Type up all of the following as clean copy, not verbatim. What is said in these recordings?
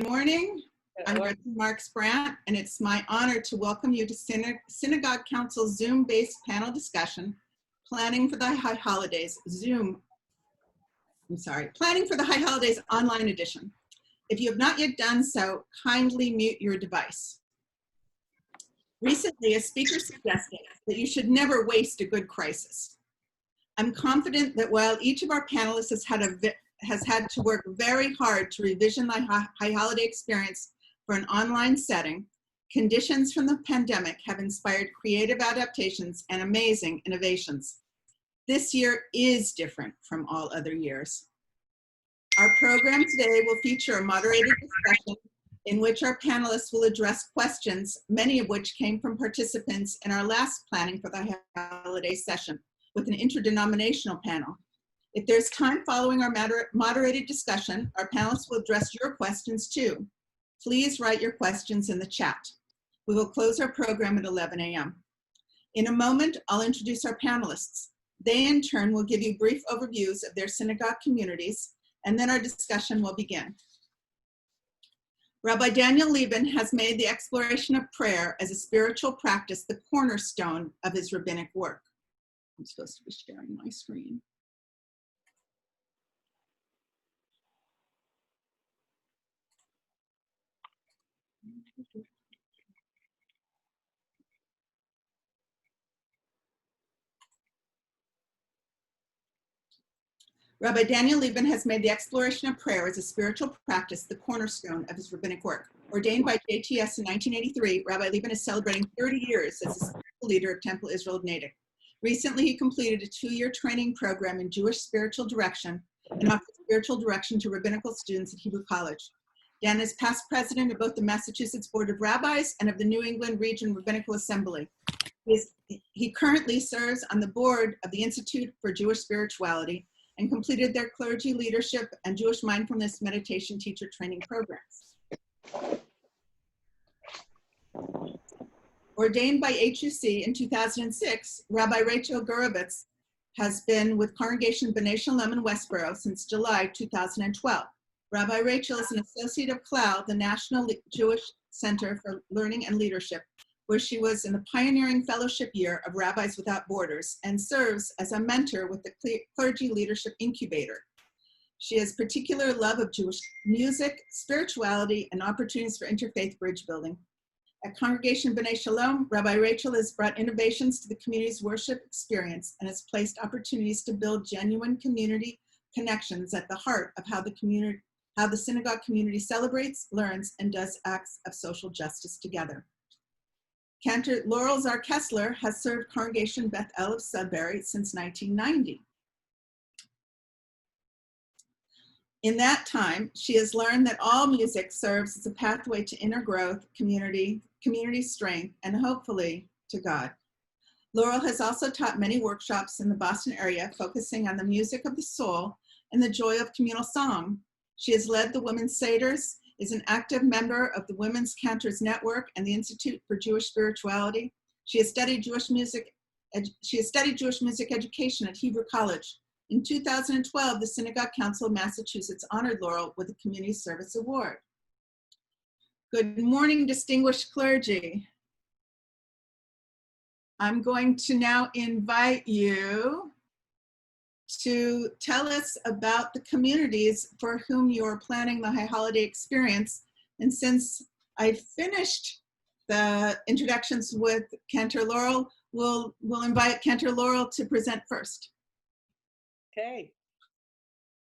morning. I'm Gretchen Marks Brandt, and it's my honor to welcome you to Synagogue Council's Zoom-based panel discussion, Planning for the High Holidays Planning for the High Holidays online edition. If you have not yet done so, kindly mute your device. Recently, a speaker suggested that you should never waste a good crisis. I'm confident that while each of our panelists has had to work very hard to revision the high holiday experience for an online setting, conditions from the pandemic have inspired creative adaptations and amazing innovations. This year is different from all other years. Our program today will feature a moderated discussion in which our panelists will address questions, many of which came from participants in our last Planning for the Holiday session with an interdenominational panel. If there's time following our moderated discussion, our panelists will address your questions too. Please write your questions in the chat. We will close our program at 11 a.m. In a moment, I'll introduce our panelists. They in turn will give you brief overviews of their synagogue communities, and then our discussion will begin. Rabbi Daniel Lieben has made the exploration of prayer as a spiritual practice the cornerstone of his rabbinic work. I'm supposed to be sharing my screen. Rabbi Daniel Lieben has made the exploration of prayer as a spiritual practice the cornerstone of his rabbinic work. Ordained by JTS in 1983, Rabbi Lieben is celebrating 30 years as a spiritual leader of Temple Israel of Natick. Recently, he completed a 2-year training program in Jewish spiritual direction and offered spiritual direction to rabbinical students at Hebrew College. Dan is past president of both the Massachusetts Board of Rabbis and of the New England Region Rabbinical Assembly. He currently serves on the board of the Institute for Jewish Spirituality and completed their clergy leadership and Jewish mindfulness meditation teacher training programs. Ordained by HUC in 2006, Rabbi Rachel Gurovitz has been with Congregation B'nai Shalom in Westboro since July 2012. Rabbi Rachel is an associate of CLAL, the National Jewish Center for Learning and Leadership, where she was in the pioneering fellowship year of Rabbis Without Borders and serves as a mentor with the Clergy Leadership Incubator. She has particular love of Jewish music, spirituality, and opportunities for interfaith bridge building. At Congregation B'nai Shalom, Rabbi Rachel has brought innovations to the community's worship experience and has placed opportunities to build genuine community connections at the heart of how the synagogue community celebrates, learns, and does acts of social justice together. Cantor Laurel Zar Kessler has served Congregation Beth El of Sudbury since 1990. In that time, she has learned that all music serves as a pathway to inner growth, community strength, and hopefully to God. Laurel has also taught many workshops in the Boston area focusing on the music of the soul and the joy of communal song. She has led the Women's Seders, is an active member of the Women's Cantors Network and the Institute for Jewish Spirituality. She has studied Jewish music education at Hebrew College. In 2012, the Synagogue Council of Massachusetts honored Laurel with a Community Service Award. Good morning, distinguished clergy. I'm going to now invite you to tell us about the communities for whom you are planning the high holiday experience. And since I finished the introductions with Cantor Laurel, we'll invite Cantor Laurel to present first. Okay,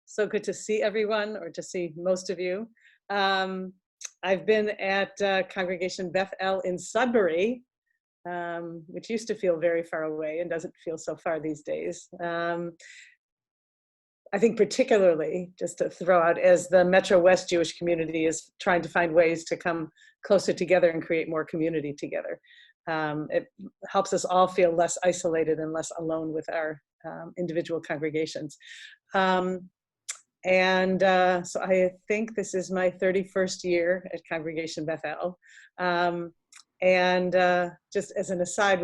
so good to see everyone, or to see most of you. I've been at Congregation Beth El in Sudbury, which used to feel very far away and doesn't feel so far these days. I think particularly, just to throw out, as the Metro West Jewish community is trying to find ways to come closer together and create more community together. It helps us all feel less isolated and less alone with our individual congregations. So I think this is my 31st year at Congregation Beth El. Just as an aside,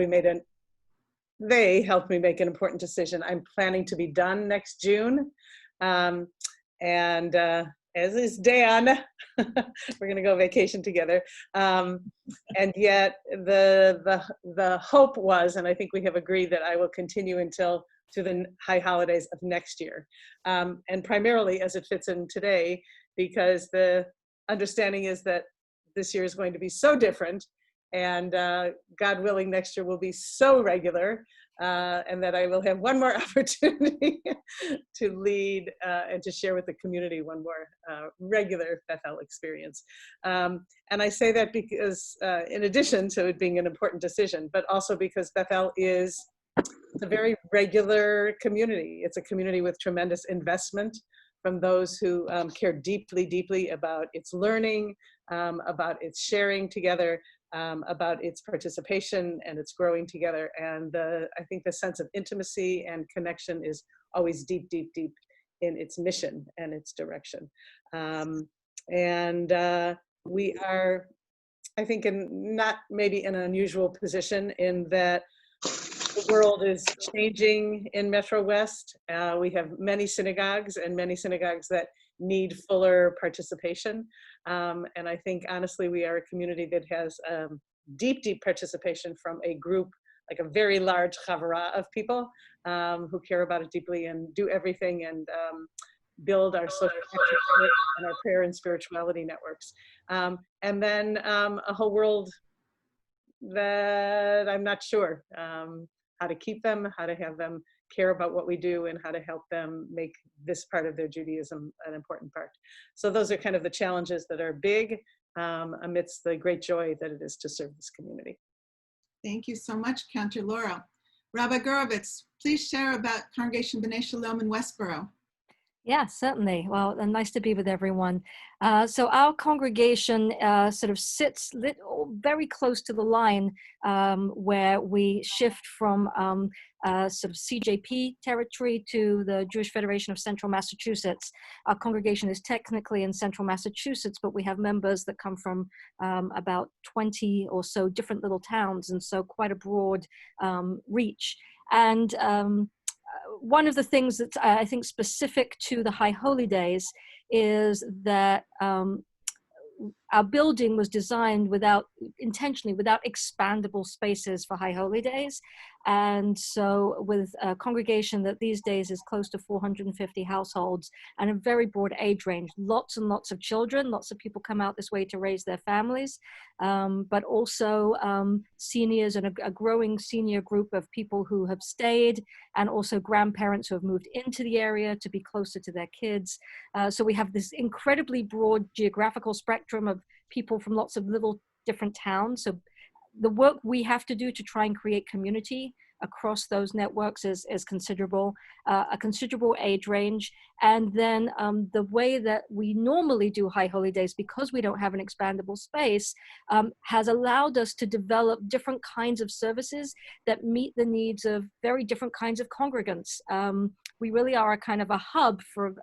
they helped me make an important decision. I'm planning to be done next June. as is Dan. We're going to go vacation together. And yet the hope was, and I think we have agreed that I will continue until through the high holidays of next year. And primarily as it fits in today, because the understanding is that this year is going to be so different, and God willing, next year will be so regular, and that I will have one more opportunity to lead and to share with the community one more regular Bethel experience. And I say that because, in addition to it being an important decision, but also because Bethel is a very regular community. It's a community with tremendous investment from those who care deeply, deeply about its learning, about its sharing together, about its participation and its growing together. And I think the sense of intimacy and connection is always deep, deep, deep in its mission and its direction. We are, I think, not maybe in an unusual position in that the world is changing in Metro West. We have many synagogues and many synagogues that need fuller participation. And I think, honestly, we are a community that has deep, deep participation from a group, like a very large chavara of people who care about it deeply and do everything and build our social networks and our prayer and spirituality networks. And then a whole world that I'm not sure how to keep them, how to have them care about what we do, and how to help them make this part of their Judaism an important part. So those are kind of the challenges that are big amidst the great joy that it is to serve this community. Thank you so much, Cantor Laura. Rabbi Gurovitz, please share about Congregation B'nai Shalom in Westboro. Yeah, certainly. Well, nice to be with everyone. So our congregation sort of sits very close to the line where we shift from sort of CJP territory to the Jewish Federation of Central Massachusetts. Our congregation is technically in Central Massachusetts, but we have members that come from about 20 or so different little towns, and so quite a broad reach. And one of the things that I think specific to the High Holy Days is that our building was designed intentionally without expandable spaces for High Holy Days. And so with a congregation that these days is close to 450 households and a very broad age range, lots and lots of children, lots of people come out this way to raise their families, but also seniors and a growing senior group of people who have stayed, and also grandparents who have moved into the area to be closer to their kids. So we have this incredibly broad geographical spectrum of people from lots of little different towns. So the work we have to do to try and create community across those networks is considerable, a considerable age range. And then the way that we normally do High Holy Days, because we don't have an expandable space, has allowed us to develop different kinds of services that meet the needs of very different kinds of congregants. We really are a kind of a hub for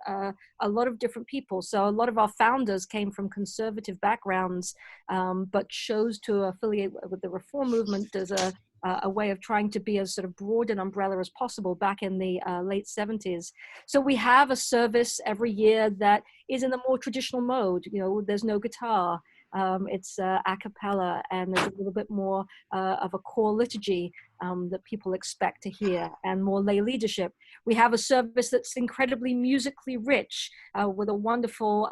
a lot of different people. So a lot of our founders came from conservative backgrounds, but chose to affiliate with the Reform movement as a way of trying to be as sort of broad an umbrella as possible back in the late 70s. So we have a service every year that is in the more traditional mode. You know, there's no guitar. It's a cappella, and there's a little bit more of a core liturgy that people expect to hear, and more lay leadership. We have a service that's incredibly musically rich, with a wonderful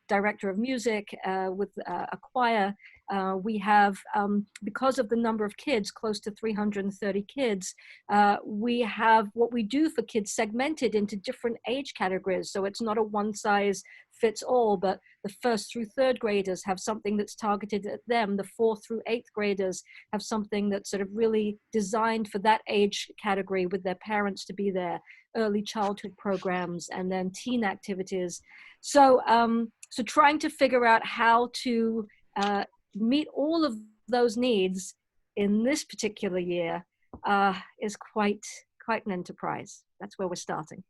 director of music, with a choir. We have, because of the number of kids, close to 330 kids, we have what we do for kids segmented into different age categories. So it's not a one size fits all, but the 1st through 3rd graders have something that's targeted at them. The 4th through 8th graders have something that's sort of really designed for that age category, with their parents to be there, early childhood programs, and then teen activities. So, so trying to figure out how to meet all of those needs in this particular year is quite an enterprise. That's where we're starting.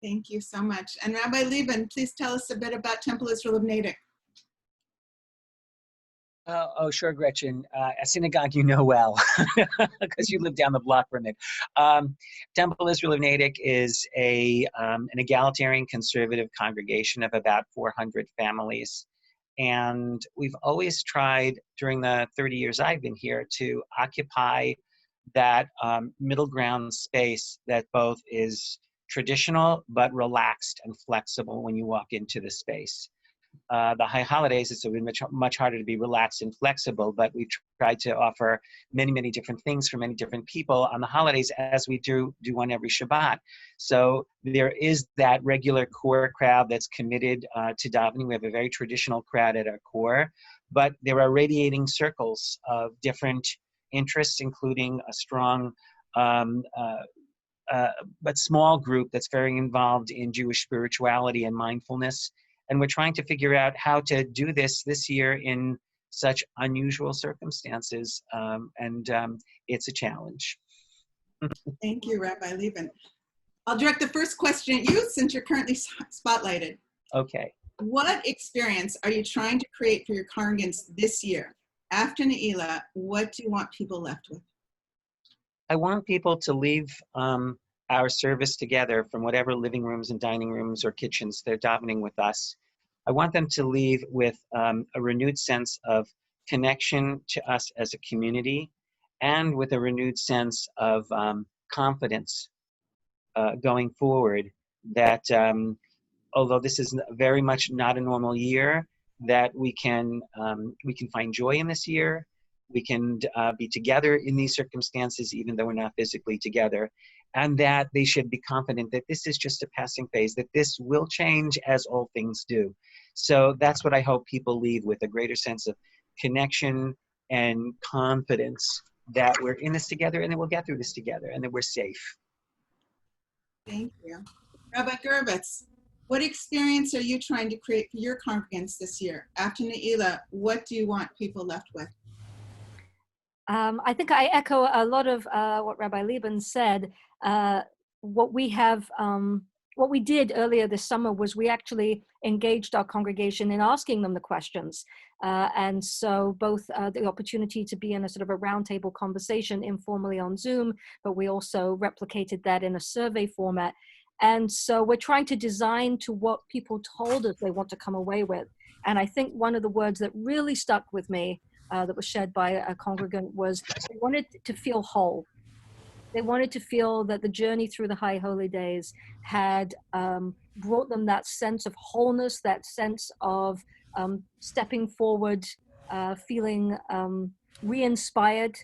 Thank you so much. And Rabbi Lieben, please tell us a bit about Temple Israel of Natick. Oh, sure, Gretchen. A synagogue you know well, because you live down the block from it. Temple Israel of Natick is an egalitarian conservative congregation of about 400 families. And we've always tried during the 30 years I've been here to occupy that middle ground space that both is traditional but relaxed and flexible when you walk into the space. The high holidays, it's been much harder to be relaxed and flexible, but we tried to offer many different things for many different people on the holidays, as we do on every Shabbat. So there is that regular core crowd that's committed to davening. We have a very traditional crowd at our core, but there are radiating circles of different interests, including a strong but small group that's very involved in Jewish spirituality and mindfulness. And we're trying to figure out how to do this year in such unusual circumstances. It's a challenge. Thank you, Rabbi Lieben. I'll direct the first question at you since you're currently spotlighted. Okay. What experience are you trying to create for your congregants this year? After Ne'ilah, what do you want people left with? I want people to leave our service together from whatever living rooms and dining rooms or kitchens they're davening with us. I want them to leave with a renewed sense of connection to us as a community, and with a renewed sense of confidence going forward, that although this is very much not a normal year, that we can find joy in this year. We can be together in these circumstances, even though we're not physically together, and that they should be confident that this is just a passing phase, that this will change as all things do. So that's what I hope people leave with, a greater sense of connection and confidence that we're in this together, and that we'll get through this together, and that we're safe. Thank you. Rabbi Gerbetz, what experience are you trying to create for your congregants this year? After Ne'ilah, what do you want people left with? I think I echo a lot of what Rabbi Lieben said. What we did earlier this summer was we actually engaged our congregation in asking them the questions. And so both the opportunity to be in a sort of a roundtable conversation informally on Zoom, but we also replicated that in a survey format. And so we're trying to design to what people told us they want to come away with. And I think one of the words that really stuck with me that was shared by a congregant was they wanted to feel whole. They wanted to feel that the journey through the High Holy Days had brought them that sense of wholeness, that sense of stepping forward, feeling re-inspired,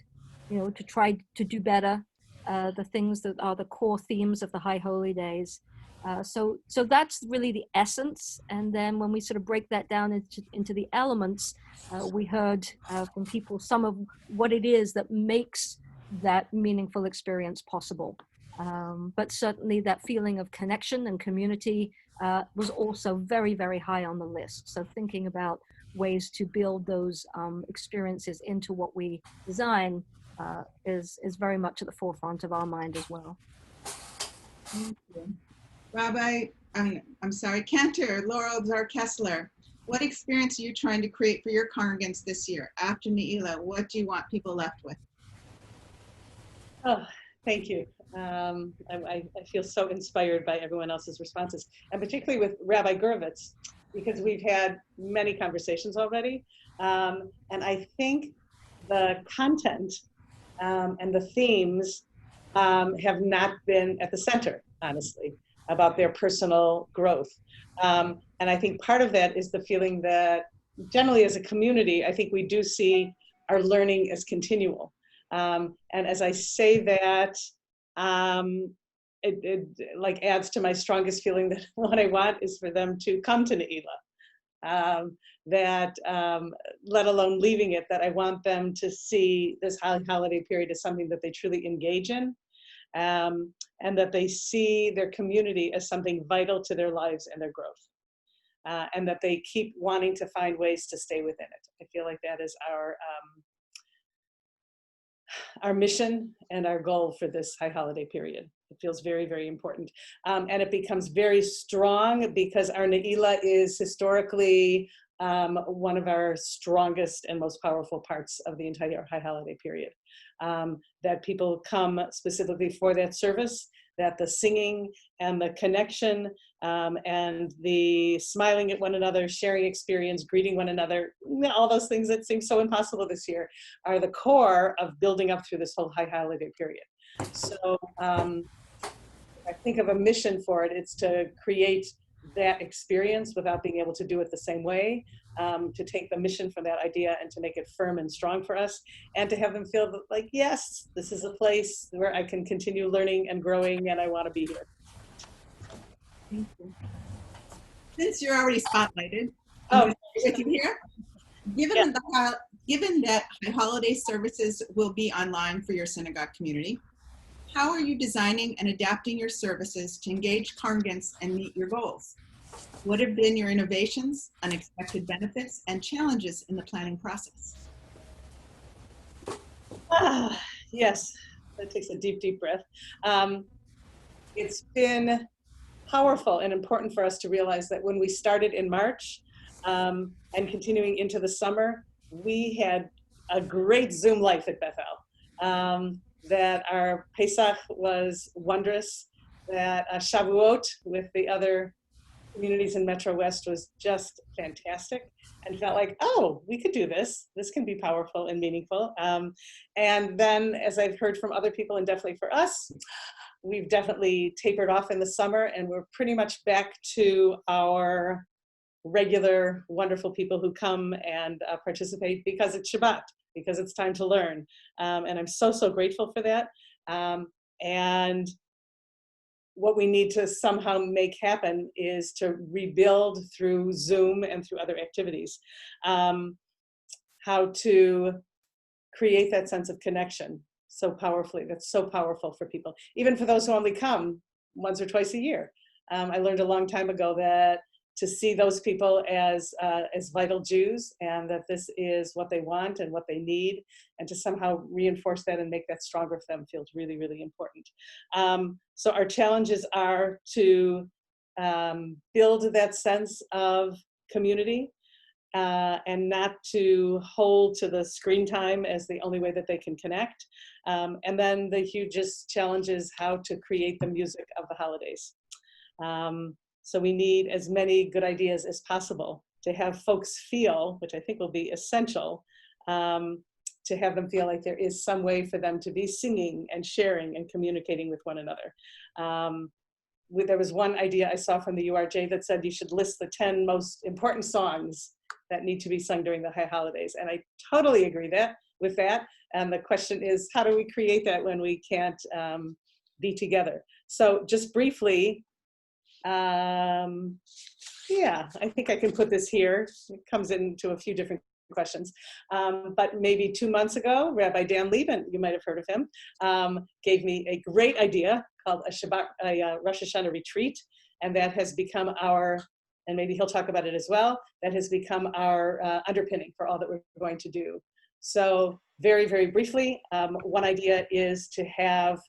to try to do better, the things that are the core themes of the High Holy Days. So that's really the essence. And then when we sort of break that down into the elements, we heard from people some of what it is that makes that meaningful experience possible. But certainly that feeling of connection and community was also very, very high on the list. So thinking about ways to build those experiences into what we design is very much at the forefront of our mind as well. Thank you. Rabbi, I'm sorry, Cantor, Laurel Dar-Kessler, what experience are you trying to create for your congregants this year? After Ne'ilah, what do you want people left with? Oh, thank you. I feel so inspired by everyone else's responses, and particularly with Rabbi Gerbetz, because we've had many conversations already. And I think the content and the themes have not been at the center, honestly, about their personal growth. And I think part of that is the feeling that generally as a community, I think we do see our learning as continual. And as I say that, it like adds to my strongest feeling that what I want is for them to come to Ne'ilah. Let alone leaving it, that I want them to see this holiday period as something that they truly engage in, and that they see their community as something vital to their lives and their growth, and that they keep wanting to find ways to stay within it. I feel like that is our mission and our goal for this high holiday period. It feels very, very important. And it becomes very strong because our Ne'ilah is historically one of our strongest and most powerful parts of the entire high holiday period. That people come specifically for that service, that the singing and the connection and the smiling at one another, sharing experience, greeting one another, all those things that seem so impossible this year are the core of building up through this whole high holiday period. So I think of a mission for it. It's to create that experience without being able to do it the same way, to take the mission from that idea and to make it firm and strong for us, and to have them feel like, yes, this is a place where I can continue learning and growing, and I want to be here. Thank you. Since you're already spotlighted, Oh, with you here, given that holiday services will be online for your synagogue community, how are you designing and adapting your services to engage congregants and meet your goals? What have been your innovations, unexpected benefits, and challenges in the planning process? Yes, that takes a deep, deep breath. It's been powerful and important for us to realize that when we started in March and continuing into the summer, we had a great Zoom life at Bethel. That our Pesach was wondrous, that Shavuot with the other communities in Metro West was just fantastic, and felt like, oh, we could do this. This can be powerful and meaningful. And then, as I've heard from other people, and definitely for us, we've definitely tapered off in the summer, and we're pretty much back to our regular, wonderful people who come and participate because it's Shabbat, because it's time to learn. And I'm so, so grateful for that. And what we need to somehow make happen is to rebuild through Zoom and through other activities, how to create that sense of connection so powerfully. That's so powerful for people, even for those who only come once or twice a year. I learned a long time ago that to see those people as vital Jews, and that this is what they want and what they need, and to somehow reinforce that and make that stronger for them feels really, really important. So our challenges are to build that sense of community and not to hold to the screen time as the only way that they can connect. And then the hugest challenge is how to create the music of the holidays. So we need as many good ideas as possible to have folks feel, which I think will be essential, to have them feel like there is some way for them to be singing and sharing and communicating with one another. There was one idea I saw from the URJ that said you should list the 10 most important songs that need to be sung during the high holidays. And I totally agree with that. And the question is, how do we create that when we can't be together? So just briefly, yeah, I think I can put this here. It comes into a few different questions. But maybe 2 months ago, Rabbi Dan Lieben, you might have heard of him, gave me a great idea called a Rosh Hashanah retreat. And that has become our, and maybe he'll talk about it as well, that has become our underpinning for all that we're going to do. So very, very briefly, one idea is to have,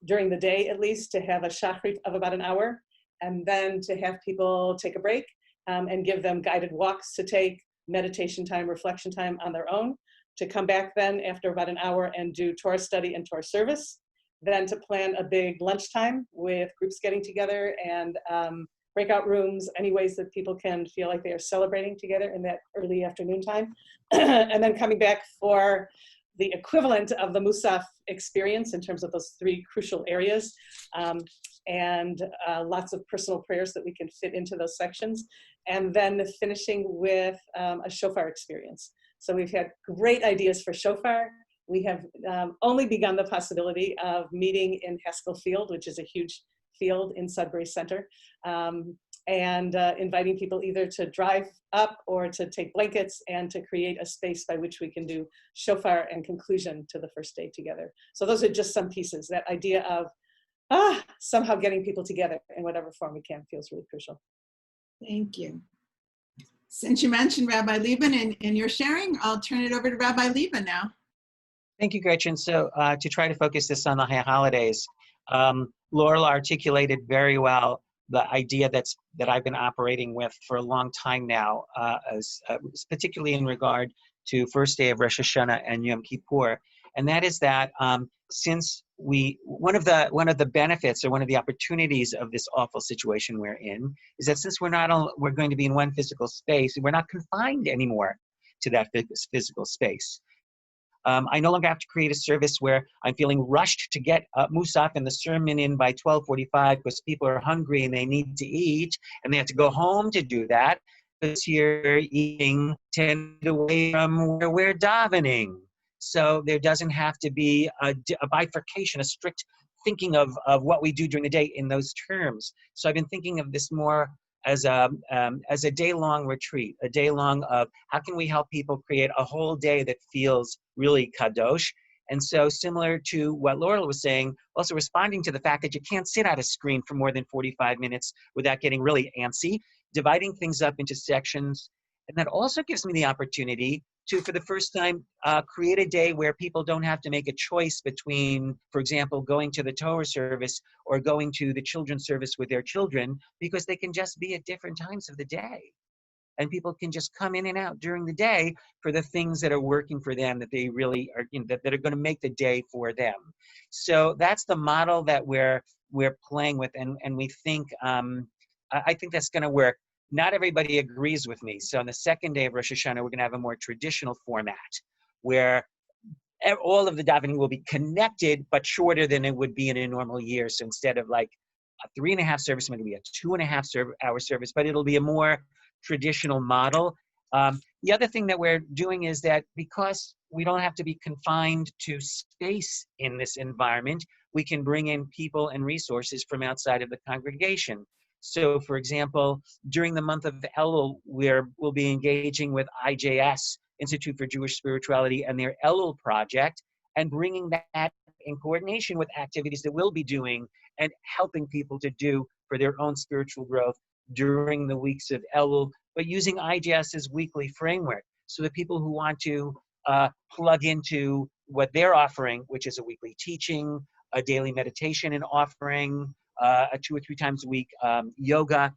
during the day at least, to have a shachrit of about an hour, and then to have people take a break and give them guided walks to take, meditation time, reflection time on their own, to come back then after about an hour and do Torah study and Torah service, then to plan a big lunchtime with groups getting together and breakout rooms, any ways that people can feel like they are celebrating together in that early afternoon time, and then coming back for the equivalent of the Musaf experience in terms of those 3 crucial areas, and lots of personal prayers that we can fit into those sections, and then finishing with a shofar experience. So we've had great ideas for shofar. We have only begun the possibility of meeting in Haskell Field, which is a huge field in Sudbury Center, and inviting people either to drive up or to take blankets and to create a space by which we can do shofar and conclusion to the first day together. So those are just some pieces. That idea of somehow getting people together in whatever form we can feels really crucial. Thank you. Since you mentioned Rabbi Lieben in your sharing, I'll turn it over to Rabbi Lieben now. Thank you, Gretchen. So to try to focus this on the high holidays, Laurel articulated very well the idea that I've been operating with for a long time now, particularly in regard to first day of Rosh Hashanah and Yom Kippur, and that is that since one of the benefits or one of the opportunities of this awful situation we're in is that since we're going to be in one physical space, we're not confined anymore to that physical space. I no longer have to create a service where I'm feeling rushed to get Musaf and the sermon in by 12:45 because people are hungry and they need to eat, and they have to go home to do that because you're eating 10 away from where we're davening. So there doesn't have to be a bifurcation, a strict thinking of what we do during the day in those terms. So I've been thinking of this more as a day-long retreat, a day-long of how can we help people create a whole day that feels really kadosh. And so similar to what Laurel was saying, also responding to the fact that you can't sit at a screen for more than 45 minutes without getting really antsy, dividing things up into sections. And that also gives me the opportunity to, for the first time, create a day where people don't have to make a choice between, for example, going to the Torah service or going to the children's service with their children, because they can just be at different times of the day. And people can just come in and out during the day for the things that are working for them, that they really are, that are going to make the day for them. So that's the model that we're playing with, and we think, I think that's going to work. Not everybody agrees with me. So on the second day of Rosh Hashanah, we're going to have a more traditional format where all of the davening will be connected, but shorter than it would be in a normal year. So instead of like a 3.5 service, it's going to be a 2.5 hour service, but it'll be a more traditional model. The other thing that we're doing is that because we don't have to be confined to space in this environment, we can bring in people and resources from outside of the congregation. So, for example, during the month of Elul, we'll be engaging with IJS, Institute for Jewish Spirituality, and their Elul project, and bringing that in coordination with activities that we'll be doing and helping people to do for their own spiritual growth during the weeks of Elul, but using IJS's weekly framework so that people who want to plug into what they're offering, which is a weekly teaching, a daily meditation and offering, a 2 or 3 times a week yoga.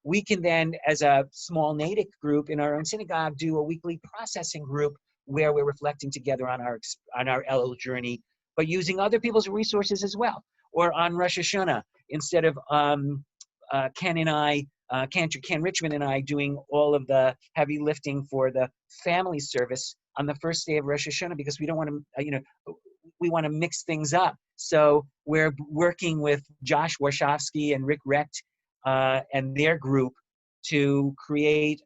We can then, as a small Natick group in our own synagogue, do a weekly processing group where we're reflecting together on our Elul journey, but using other people's resources as well. Or on Rosh Hashanah, instead of Ken Richmond and I doing all of the heavy lifting for the family service on the first day of Rosh Hashanah, because we don't want to, we want to mix things up. So we're working with Josh Warshawski and Rick Recht and their group to create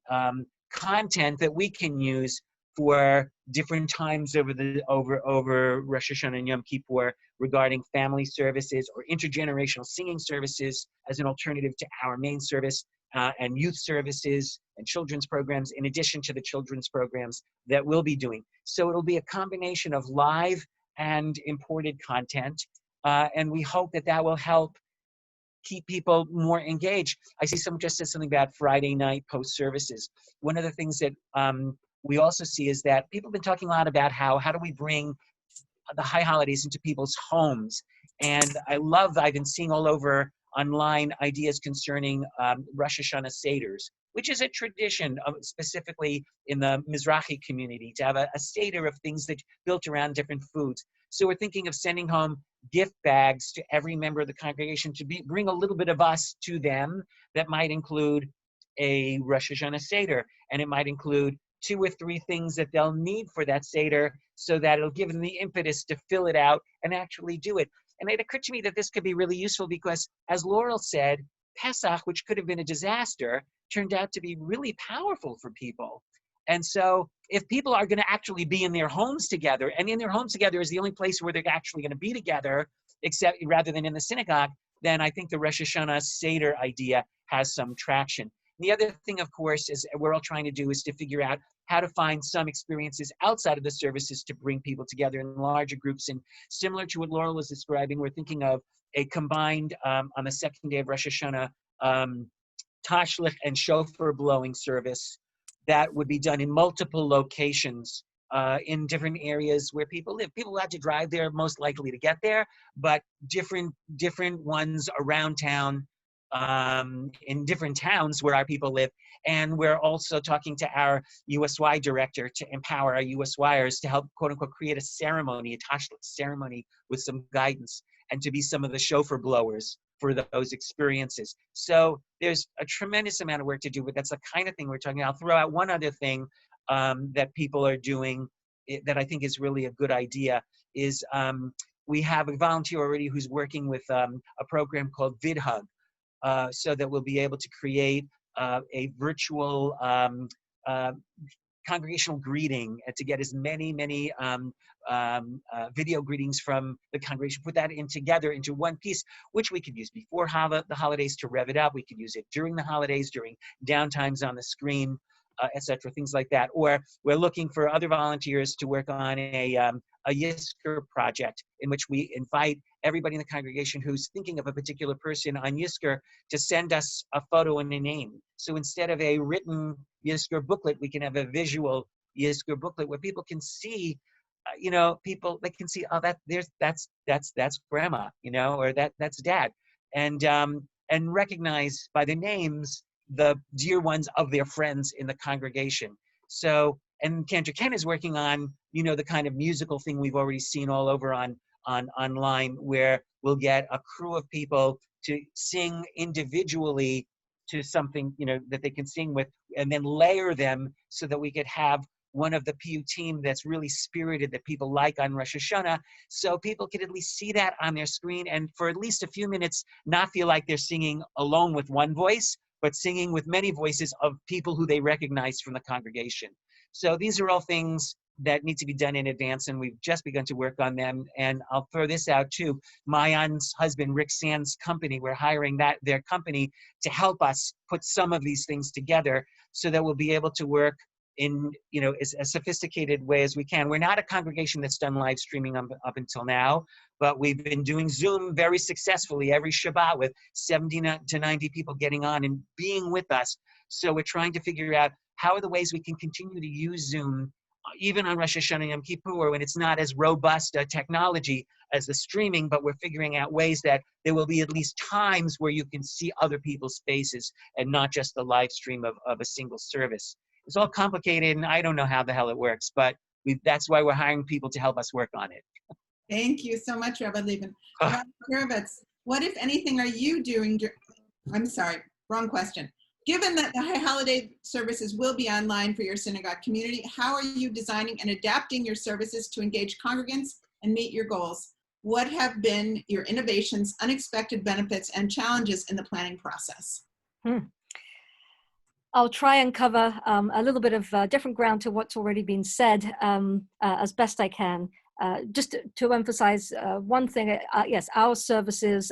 content that we can use for different times over Rosh Hashanah and Yom Kippur regarding family services or intergenerational singing services as an alternative to our main service, and youth services and children's programs, in addition to the children's programs that we'll be doing. So it'll be a combination of live and imported content, and we hope that will help keep people more engaged. I see someone just said something about Friday night post services. One of the things that we also see is that people have been talking a lot about how do we bring the high holidays into people's homes. And I've been seeing all over online ideas concerning Rosh Hashanah Seders, which is a tradition specifically in the Mizrahi community to have a Seder of things that built around different foods. So we're thinking of sending home gift bags to every member of the congregation to bring a little bit of us to them. That might include a Rosh Hashanah Seder, and it might include 2 or 3 things that they'll need for that Seder, so that it'll give them the impetus to fill it out and actually do it. And it occurred to me that this could be really useful because, as Laurel said, Pesach, which could have been a disaster, turned out to be really powerful for people. And so if people are going to actually be in their homes together, and in their homes together is the only place where they're actually going to be together, except rather than in the synagogue, then I think the Rosh Hashanah Seder idea has some traction. The other thing, of course, is we're all trying to do is to figure out how to find some experiences outside of the services to bring people together in larger groups. And similar to what Laurel was describing, we're thinking of a combined, on the second day of Rosh Hashanah, tashlich and shofar blowing service that would be done in multiple locations in different areas where people live. People had to drive there, most likely to get there, but different ones around town in different towns where our people live. And we're also talking to our USY director to empower our USYers to help, quote unquote, create a ceremony, a Tashlit ceremony with some guidance, and to be some of the chauffeur blowers for those experiences. So there's a tremendous amount of work to do, but that's the kind of thing we're talking about. I'll throw out one other thing that people are doing that I think is really a good idea is we have a volunteer already who's working with a program called VidHug, so that we'll be able to create a virtual congregational greeting and to get as many video greetings from the congregation, put that in together into one piece, which we could use before the holidays to rev it up. We could use it during the holidays, during downtimes on the screen, etc., things like that. Or we're looking for other volunteers to work on a Yizkor project in which we invite everybody in the congregation who's thinking of a particular person on Yizkor to send us a photo and a name. So instead of a written Yizkor booklet, we can have a visual Yizkor booklet where people can see, people they can see, oh, that's grandma, or that's dad, and recognize by the names the dear ones of their friends in the congregation. So, and Kendra Ken is working on, the kind of musical thing we've already seen all over online, where we'll get a crew of people to sing individually to something, that they can sing with, and then layer them so that we could have one of the PU team that's really spirited that people like on Rosh Hashanah, so people could at least see that on their screen and for at least a few minutes not feel like they're singing alone with one voice, but singing with many voices of people who they recognize from the congregation. So these are all things that need to be done in advance, and we've just begun to work on them. And I'll throw this out too. Maayan's husband, Rick Sand's company, we're hiring their company to help us put some of these things together so that we'll be able to work in as a sophisticated way as we can. We're not a congregation that's done live streaming up until now, but we've been doing Zoom very successfully every Shabbat with 70 to 90 people getting on and being with us. So we're trying to figure out how are the ways we can continue to use Zoom even on Rosh Hashanah and Yom Kippur when it's not as robust a technology as the streaming, but we're figuring out ways that there will be at least times where you can see other people's faces and not just the live stream of a single service. It's all complicated, and I don't know how the hell it works, but that's why we're hiring people to help us work on it. Thank you so much, Rabbi Levin. Rabbi Gurevitz, what, if anything, are you doing? I'm sorry, wrong question. Given that the high holiday services will be online for your synagogue community, how are you designing and adapting your services to engage congregants and meet your goals? What have been your innovations, unexpected benefits, and challenges in the planning process? I'll try and cover a little bit of different ground to what's already been said as best I can. Just to emphasize one thing, yes, our services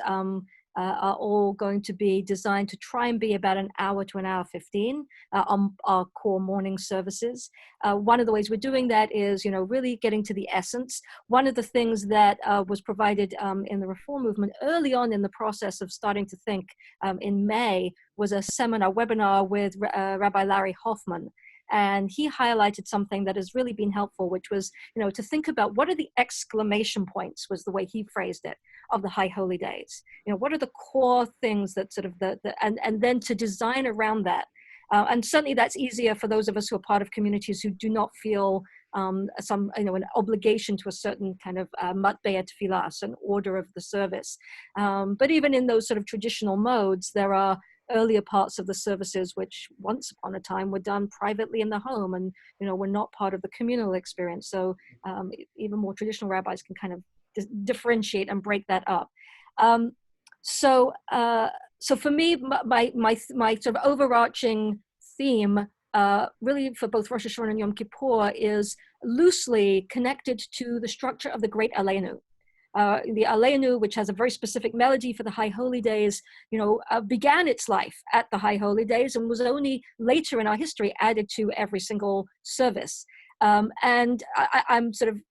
are all going to be designed to try and be about an hour to an hour 15 on our core morning services. One of the ways we're doing that is, really getting to the essence. One of the things that was provided in the Reform movement early on in the process of starting to think in May was a webinar with Rabbi Larry Hoffman. And he highlighted something that has really been helpful, which was, to think about what are the exclamation points, was the way he phrased it, of the High Holy Days. What are the core things that sort of and then to design around that. And certainly that's easier for those of us who are part of communities who do not feel an obligation to a certain kind of matbea tefillah, an order of the service. But even in those sort of traditional modes, there are earlier parts of the services which once upon a time were done privately in the home and were not part of the communal experience. So even more traditional rabbis can kind of differentiate and break that up. So for me, my sort of overarching theme really for both Rosh Hashanah and Yom Kippur is loosely connected to the structure of the Great Aleinu. The Aleinu, which has a very specific melody for the High Holy Days, began its life at the High Holy Days and was only later in our history added to every single service. And I'm sort of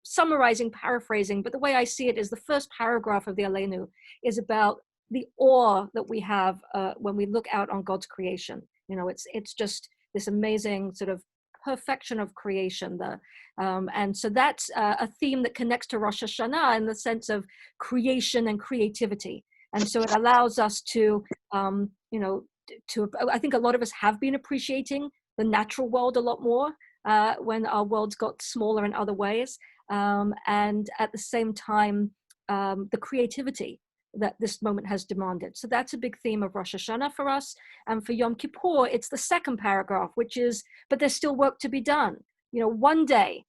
summarizing, paraphrasing, but the way I see it is the first paragraph of the Aleinu is about the awe that we have when we look out on God's creation. It's just this amazing sort of perfection of creation. And so that's a theme that connects to Rosh Hashanah in the sense of creation and creativity. And so it allows us to, I think a lot of us have been appreciating the natural world a lot more when our worlds got smaller in other ways. And at the same time, the creativity that this moment has demanded. So that's a big theme of Rosh Hashanah for us. And for Yom Kippur, it's the second paragraph, which is, but there's still work to be done. One day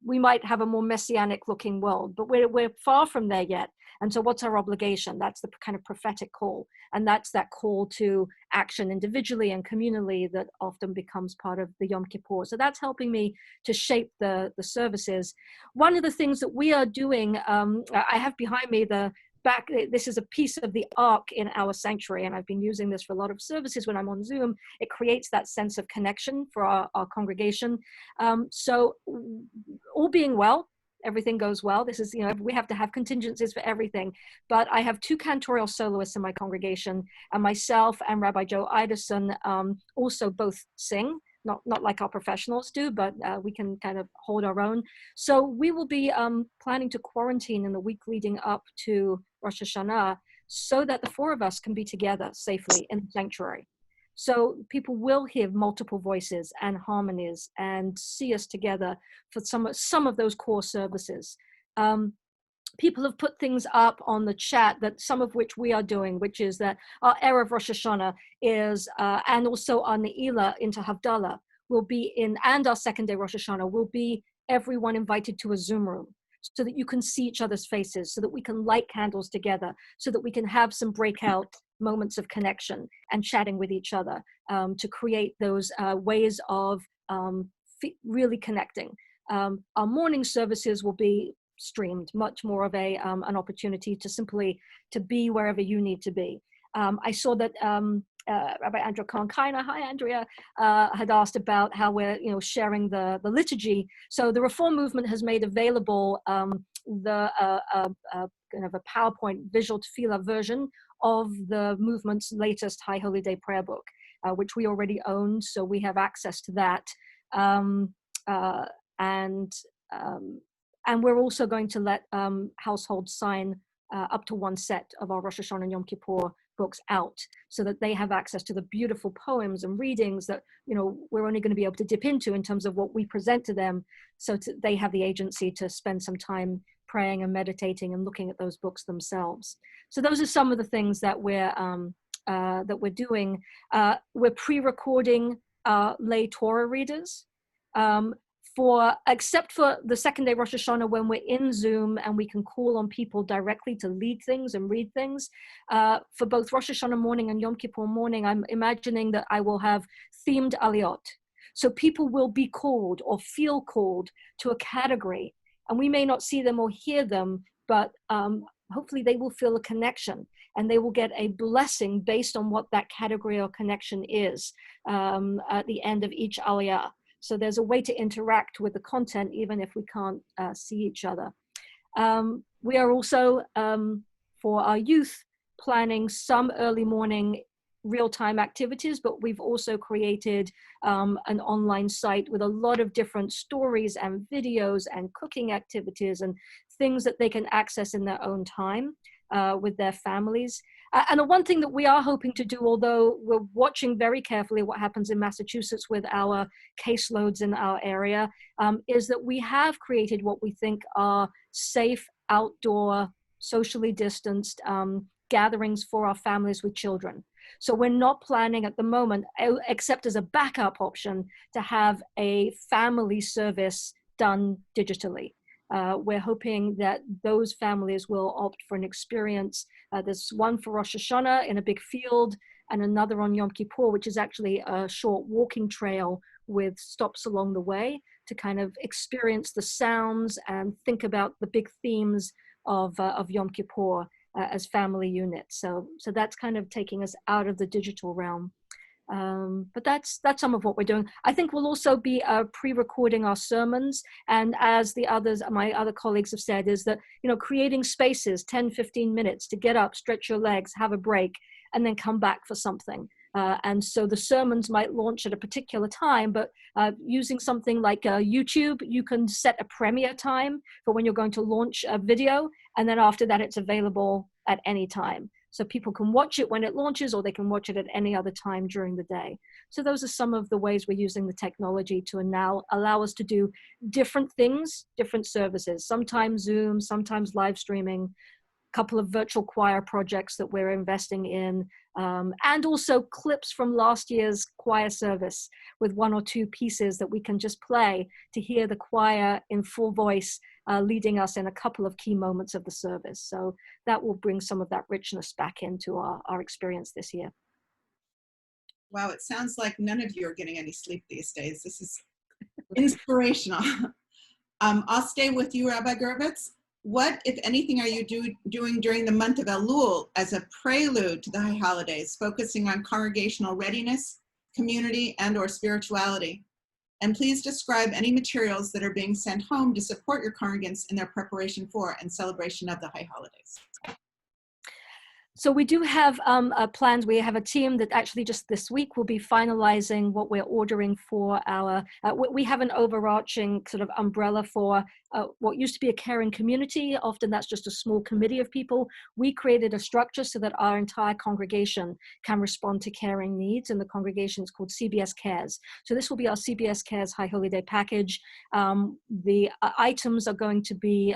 we might have a more messianic looking world, but we're far from there yet. And so what's our obligation? That's the kind of prophetic call. And that's that call to action individually and communally that often becomes part of the Yom Kippur. So that's helping me to shape the services. One of the things that we are doing, I have behind me this is a piece of the ark in our sanctuary, and I've been using this for a lot of services when I'm on Zoom. It creates that sense of connection for our congregation. So all being well, everything goes well. This is, we have to have contingencies for everything. But I have 2 cantorial soloists in my congregation, and myself and Rabbi Joe Iderson also both sing. Not like our professionals do, but we can kind of hold our own. So we will be planning to quarantine in the week leading up to Rosh Hashanah so that the 4 of us can be together safely in the sanctuary. So people will hear multiple voices and harmonies and see us together for some of those core services. People have put things up on the chat, that some of which we are doing, which is that our Erev Rosh Hashanah is, and also our Ne'ilah into Havdalah will be and our second day Rosh Hashanah will be everyone invited to a Zoom room so that you can see each other's faces, so that we can light candles together, so that we can have some breakout moments of connection and chatting with each other to create those ways of really connecting. Our morning services will be streamed, much more of an opportunity to simply to be wherever you need to be. I saw that Rabbi Andrea Cohen-Kiner, hi Andrea, had asked about how we're sharing the liturgy. So the Reform Movement has made available the kind of a PowerPoint visual tefillah version of the movement's latest High Holy Day prayer book, which we already own, so we have access to that. And we're also going to let households sign up to 1 set of our Rosh Hashanah and Yom Kippur books out, so that they have access to the beautiful poems and readings that we're only going to be able to dip into in terms of what we present to them, so they have the agency to spend some time praying and meditating and looking at those books themselves. So those are some of the things that we're doing. We're pre-recording lay Torah readers. Except for the second day Rosh Hashanah, when we're in Zoom and we can call on people directly to lead things and read things. For both Rosh Hashanah morning and Yom Kippur morning, I'm imagining that I will have themed aliyot. So people will be called or feel called to a category, and we may not see them or hear them, but hopefully they will feel a connection and they will get a blessing based on what that category or connection is at the end of each aliyah. So there's a way to interact with the content, even if we can't see each other. We are also, for our youth, planning some early morning real-time activities, but we've also created an online site with a lot of different stories and videos and cooking activities and things that they can access in their own time with their families. And the one thing that we are hoping to do, although we're watching very carefully what happens in Massachusetts with our caseloads in our area, is that we have created what we think are safe, outdoor, socially distanced gatherings for our families with children. So we're not planning at the moment, except as a backup option, to have a family service done digitally. We're hoping that those families will opt for an experience. There's one for Rosh Hashanah in a big field and another on Yom Kippur, which is actually a short walking trail with stops along the way to kind of experience the sounds and think about the big themes of Yom Kippur as family units. So that's kind of taking us out of the digital realm. But that's some of what we're doing. I think we'll also be pre-recording our sermons, and as my other colleagues have said, is that creating spaces 10-15 minutes to get up, stretch your legs, have a break, and then come back for something. And so the sermons might launch at a particular time, but using something like YouTube, you can set a premiere time for when you're going to launch a video, and then after that it's available at any time. So people can watch it when it launches, or they can watch it at any other time during the day. So those are some of the ways we're using the technology to now allow us to do different things, different services, sometimes Zoom, sometimes live streaming, couple of virtual choir projects that we're investing in, and also clips from last year's choir service with 1 or 2 pieces that we can just play to hear the choir in full voice leading us in a couple of key moments of the service. So that will bring some of that richness back into our experience this year. Wow, it sounds like none of you are getting any sleep these days. This is inspirational. I'll stay with you, Rabbi Gurvitz. What, if anything, are you doing during the month of Elul as a prelude to the high holidays, focusing on congregational readiness, community, and/or spirituality? And please describe any materials that are being sent home to support your congregants in their preparation for and celebration of the high holidays. So we do have plans. We have a team that actually just this week will be finalizing what we're ordering for our, we have an overarching sort of umbrella for what used to be a caring community. Often that's just a small committee of people. We created a structure so that our entire congregation can respond to caring needs, and the congregation is called CBS Cares. So this will be our CBS Cares High Holy Day package. The items are going to be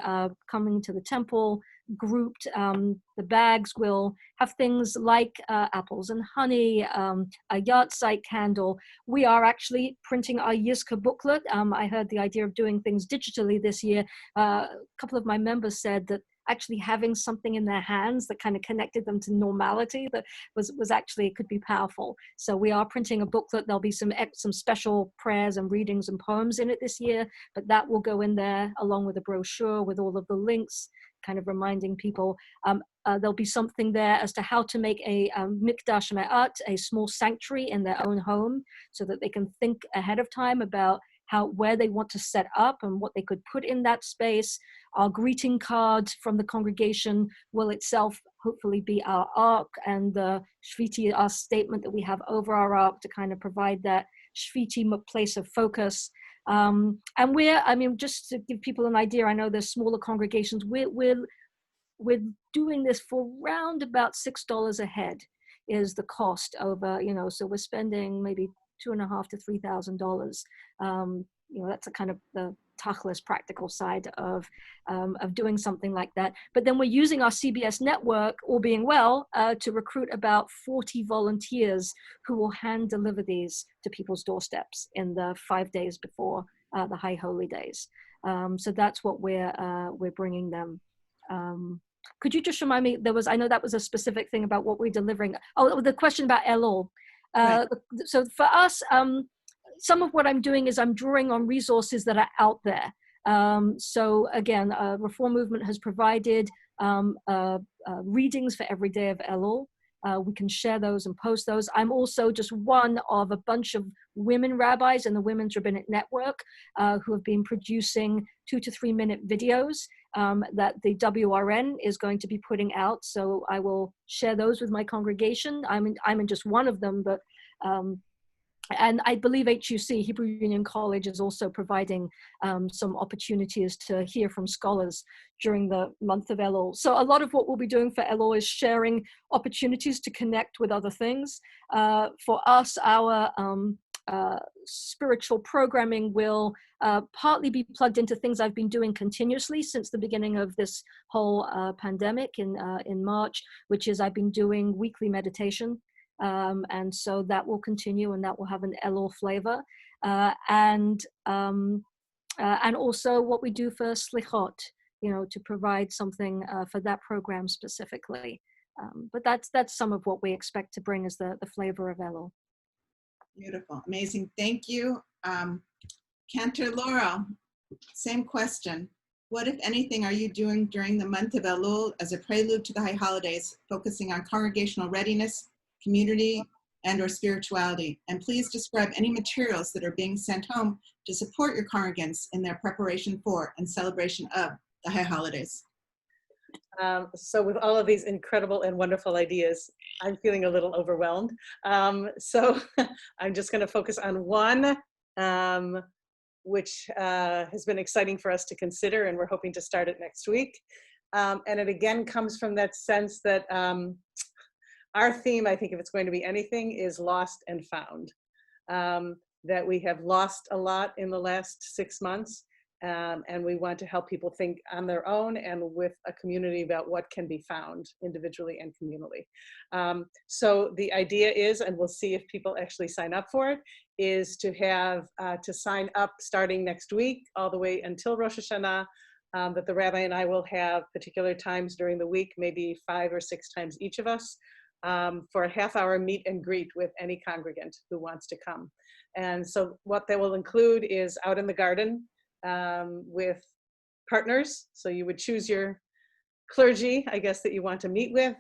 coming to the temple, grouped. The bags will have things like apples and honey, a yahrzeit candle. We are actually printing our Yizkor booklet. I heard the idea of doing things digitally this year. A couple of my members said that actually having something in their hands that kind of connected them to normality that was actually, could be powerful. So we are printing a booklet. There'll be some special prayers and readings and poems in it this year, but that will go in there along with a brochure with all of the links, kind of reminding people. There'll be something there as to how to make a mikdash me'at, a small sanctuary in their own home, so that they can think ahead of time about where they want to set up and what they could put in that space. Our greeting card from the congregation will itself hopefully be our ark, and the Shviti, our statement that we have over our ark, to kind of provide that Shviti place of focus. And just to give people an idea, I know there's smaller congregations, we're doing this for around about $6 a head is the cost over, so we're spending maybe $2,500 to $3,000. That's a kind of the tachlis practical side of doing something like that. But then we're using our CBS network, all being well, to recruit about 40 volunteers who will hand deliver these to people's doorsteps in the 5 days before the High Holy Days. So that's what we're bringing them. Could you just remind me, I know that was a specific thing about what we're delivering. Oh, the question about Elul. Right. So for us, some of what I'm doing is I'm drawing on resources that are out there. So again, Reform Movement has provided readings for every day of Elul. We can share those and post those. I'm also just one of a bunch of women rabbis in the Women's Rabbinic Network who have been producing 2 to 3 minute videos that the WRN is going to be putting out. So I will share those with my congregation. I'm in just one of them, but and I believe HUC, Hebrew Union College, is also providing some opportunities to hear from scholars during the month of Elul. So a lot of what we'll be doing for Elul is sharing opportunities to connect with other things. For us, our spiritual programming will partly be plugged into things I've been doing continuously since the beginning of this whole pandemic in March, which is I've been doing weekly meditation. And so that will continue, and that will have an Elul flavor. And also what we do for Slichot, to provide something for that program specifically. But that's some of what we expect to bring as the flavor of Elul. Beautiful, amazing, thank you. Cantor Laurel, same question. What, if anything, are you doing during the month of Elul as a prelude to the high holidays, focusing on congregational readiness, community, and/or spirituality? And please describe any materials that are being sent home to support your congregants in their preparation for and celebration of the high holidays. So with all of these incredible and wonderful ideas, I'm feeling a little overwhelmed. So I'm just going to focus on one, which has been exciting for us to consider, and we're hoping to start it next week. And it again comes from that sense that our theme, I think if it's going to be anything, is lost and found. That we have lost a lot in the last 6 months. And we want to help people think on their own and with a community about what can be found individually and communally. So the idea is, and we'll see if people actually sign up for it, is to have to sign up starting next week all the way until Rosh Hashanah, that the rabbi and I will have particular times during the week, maybe 5 or 6 times each of us, for a half-hour meet and greet with any congregant who wants to come. And so what that will include is out in the garden, with partners. So you would choose your clergy, I guess, that you want to meet with,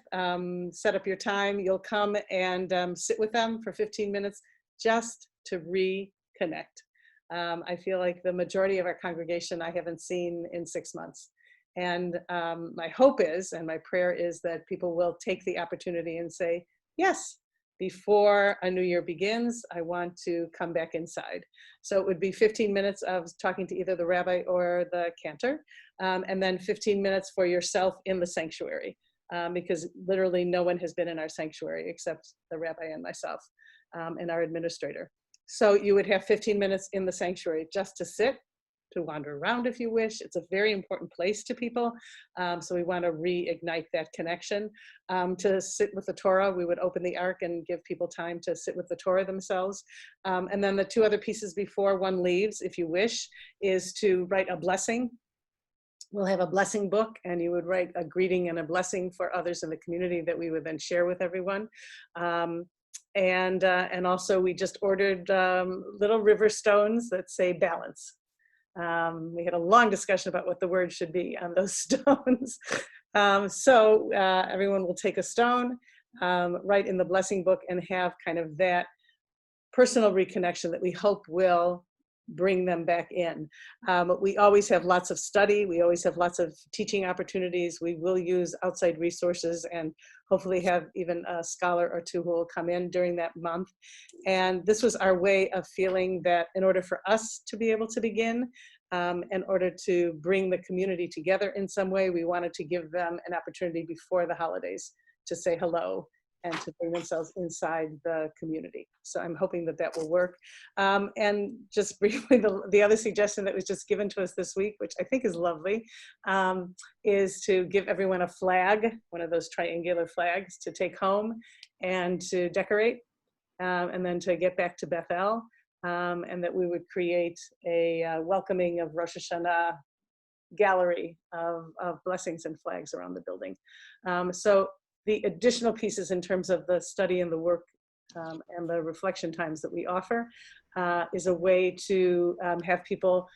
set up your time. You'll come and sit with them for 15 minutes just to reconnect. I feel like the majority of our congregation I haven't seen in 6 months. And my hope is, and my prayer is, that people will take the opportunity and say, yes, before a new year begins, I want to come back inside. So it would be 15 minutes of talking to either the rabbi or the cantor, and then 15 minutes for yourself in the sanctuary, because literally no one has been in our sanctuary except the rabbi and myself, and our administrator. So you would have 15 minutes in the sanctuary just to sit, to wander around if you wish. It's a very important place to people. So we want to reignite that connection. To sit with the Torah, we would open the Ark and give people time to sit with the Torah themselves. And then the 2 other pieces before one leaves, if you wish, is to write a blessing. We'll have a blessing book, and you would write a greeting and a blessing for others in the community that we would then share with everyone. And also we just ordered little river stones that say balance. We had a long discussion about what the word should be on those stones. So everyone will take a stone, write in the blessing book, and have kind of that personal reconnection that we hope will bring them back in. We always have lots of study. We always have lots of teaching opportunities. We will use outside resources and hopefully have even a scholar or 2 who will come in during that month. And this was our way of feeling that in order for us to be able to begin, in order to bring the community together in some way, we wanted to give them an opportunity before the holidays to say hello and to bring themselves inside the community. So I'm hoping that that will work. And just briefly, the other suggestion that was just given to us this week, which I think is lovely, is to give everyone a flag, one of those triangular flags to take home and to decorate, and then to get back to Bethel, and that we would create a welcoming of Rosh Hashanah gallery of blessings and flags around the building. So the additional pieces in terms of the study and the work and the reflection times that we offer is a way to have people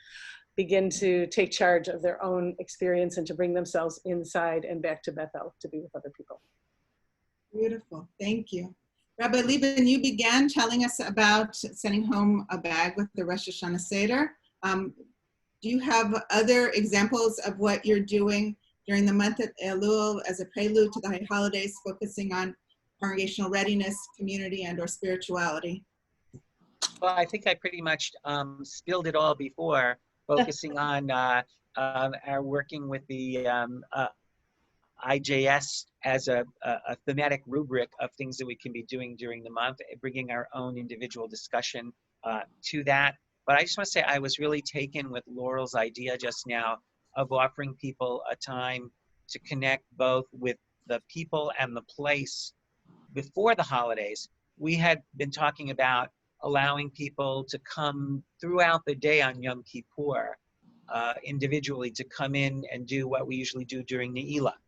begin to take charge of their own experience and to bring themselves inside and back to Bethel to be with other people. Beautiful, thank you. Rabbi Lieben, you began telling us about sending home a bag with the Rosh Hashanah Seder. Do you have other examples of what you're doing during the month of Elul as a prelude to the high holidays, focusing on congregational readiness, community, and/or spirituality? Well, I think I pretty much spilled it all before, focusing on our working with the IJS as a thematic rubric of things that we can be doing during the month, bringing our own individual discussion to that. But I just want to say I was really taken with Laurel's idea just now of offering people a time to connect both with the people and the place before the holidays. We had been talking about allowing people to come throughout the day on Yom Kippur, individually, to come in and do what we usually do during Ne'ilah,